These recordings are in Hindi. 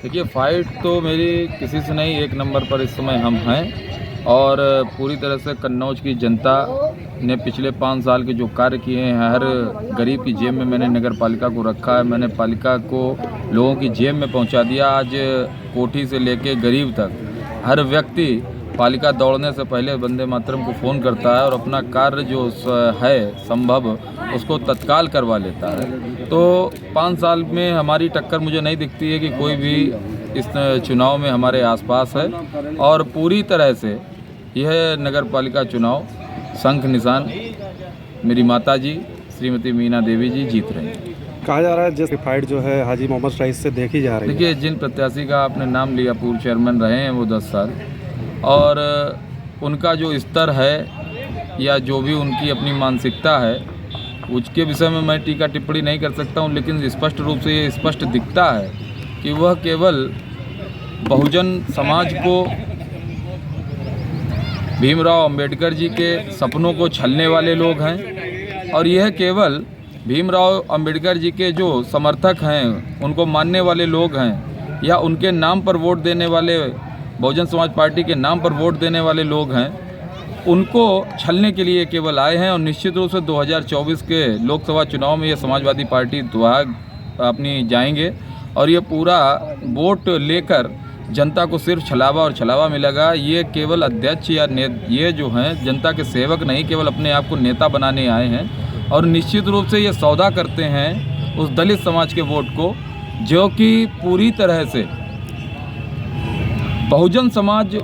देखिए, फाइट तो मेरी किसी से नहीं, एक नंबर पर इस समय हम हैं और पूरी तरह से कन्नौज की जनता ने पिछले 5 साल के जो कार्य किए हैं, हर गरीब की जेब में मैंने नगर पालिका को रखा है। मैंने पालिका को लोगों की जेब में पहुंचा दिया। आज कोठी से लेके गरीब तक हर व्यक्ति पालिका दौड़ने से पहले वंदे मातरम को फ़ोन करता है और अपना कार्य जो है संभव उसको तत्काल करवा लेता है। तो 5 साल में हमारी टक्कर मुझे नहीं दिखती है कि कोई भी इस चुनाव में हमारे आसपास है और पूरी तरह से यह नगर पालिका चुनाव शंख निशान मेरी माताजी श्रीमती मीना देवी जी जीत रही हैं। कहा जा रहा है जैसे फाइट जो है हाजी मोहम्मद राइस से देखी जा रही है। देखिए, जिन प्रत्याशी का आपने नाम लिया, पूर्व चेयरमैन रहे हैं वो 10 साल, और उनका जो स्तर है या जो भी उनकी अपनी मानसिकता है उसके विषय में मैं टीका टिप्पणी नहीं कर सकता हूं, लेकिन स्पष्ट रूप से ये स्पष्ट दिखता है कि वह केवल बहुजन समाज को, भीमराव अंबेडकर जी के सपनों को छलने वाले लोग हैं और यह केवल भीमराव अंबेडकर जी के जो समर्थक हैं, उनको मानने वाले लोग हैं या उनके नाम पर वोट देने वाले, बहुजन समाज पार्टी के नाम पर वोट देने वाले लोग हैं, उनको छलने के लिए केवल आए हैं। और निश्चित रूप से 2024 के लोकसभा चुनाव में ये समाजवादी पार्टी द्वारा अपनी जाएंगे और ये पूरा वोट लेकर जनता को सिर्फ छलावा और छलावा मिलेगा। ये केवल अध्यक्ष या ये जो हैं जनता के सेवक नहीं, केवल अपने आप को नेता बनाने आए हैं और निश्चित रूप से ये सौदा करते हैं उस दलित समाज के वोट को, जो कि पूरी तरह से बहुजन समाज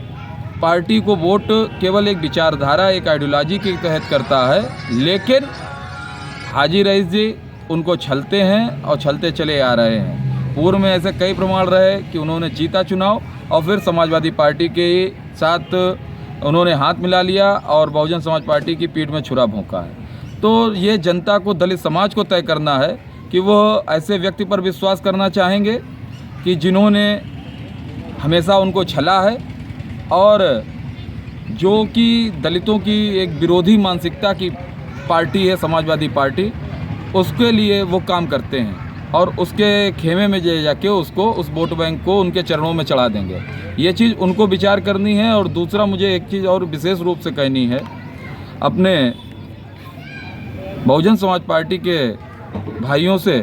पार्टी को वोट केवल एक विचारधारा, एक आइडियोलॉजी के तहत करता है, लेकिन हाजी रईस जी उनको छलते हैं और छलते चले आ रहे हैं। पूर्व में ऐसे कई प्रमाण रहे कि उन्होंने जीता चुनाव और फिर समाजवादी पार्टी के साथ उन्होंने हाथ मिला लिया और बहुजन समाज पार्टी की पीठ में छुरा भोंका है। तो ये जनता को, दलित समाज को तय करना है कि वो ऐसे व्यक्ति पर विश्वास करना चाहेंगे कि जिन्होंने हमेशा उनको छला है और जो कि दलितों की एक विरोधी मानसिकता की पार्टी है समाजवादी पार्टी, उसके लिए वो काम करते हैं और उसके खेमे में जाके उसको, उस वोट बैंक को उनके चरणों में चढ़ा देंगे। ये चीज़ उनको विचार करनी है। और दूसरा मुझे एक चीज़ और विशेष रूप से कहनी है अपने बहुजन समाज पार्टी के भाइयों से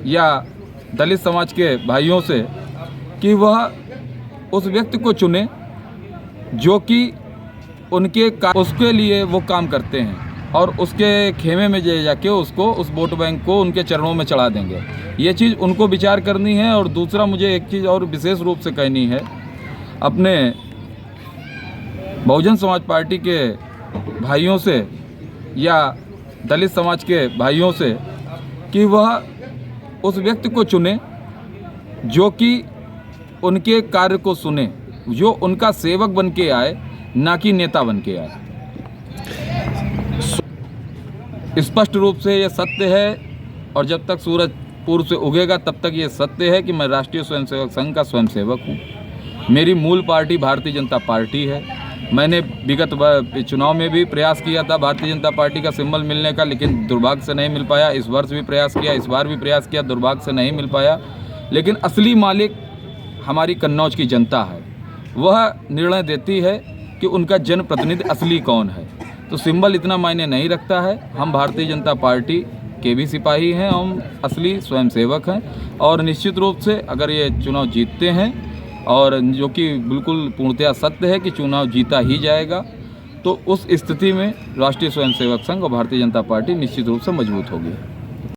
या दलित समाज के भाइयों से कि वह उस व्यक्ति को चुने जो कि उसके लिए वो काम करते हैं और उसके खेमे में जाके उसको, उस वोट बैंक को उनके चरणों में चढ़ा देंगे। ये चीज़ उनको विचार करनी है। और दूसरा मुझे एक चीज़ और विशेष रूप से कहनी है अपने बहुजन समाज पार्टी के भाइयों से या दलित समाज के भाइयों से कि वह उस व्यक्ति को चुने जो कि उनके कार्य को सुने, जो उनका सेवक बन के आए, ना कि नेता बन के आए। स्पष्ट रूप से ये सत्य है और जब तक सूरज पूर्व से उगेगा तब तक ये सत्य है कि मैं राष्ट्रीय स्वयंसेवक संघ का स्वयंसेवक हूँ। मेरी मूल पार्टी भारतीय जनता पार्टी है। मैंने विगत चुनाव में भी प्रयास किया था भारतीय जनता पार्टी का सिंबल मिलने का, लेकिन दुर्भाग्य से नहीं मिल पाया। इस वर्ष भी प्रयास किया, इस बार भी प्रयास किया, दुर्भाग्य से नहीं मिल पाया। लेकिन असली मालिक हमारी कन्नौज की जनता है। वह निर्णय देती है कि उनका जनप्रतिनिधि असली कौन है। तो सिंबल इतना मायने नहीं रखता है। हम भारतीय जनता पार्टी के भी सिपाही हैं, हम असली स्वयंसेवक हैं और निश्चित रूप से अगर ये चुनाव जीतते हैं, और जो कि बिल्कुल पूर्णतया सत्य है कि चुनाव जीता ही जाएगा, तो उस स्थिति में राष्ट्रीय स्वयंसेवक संघ और भारतीय जनता पार्टी निश्चित रूप से मजबूत होगी।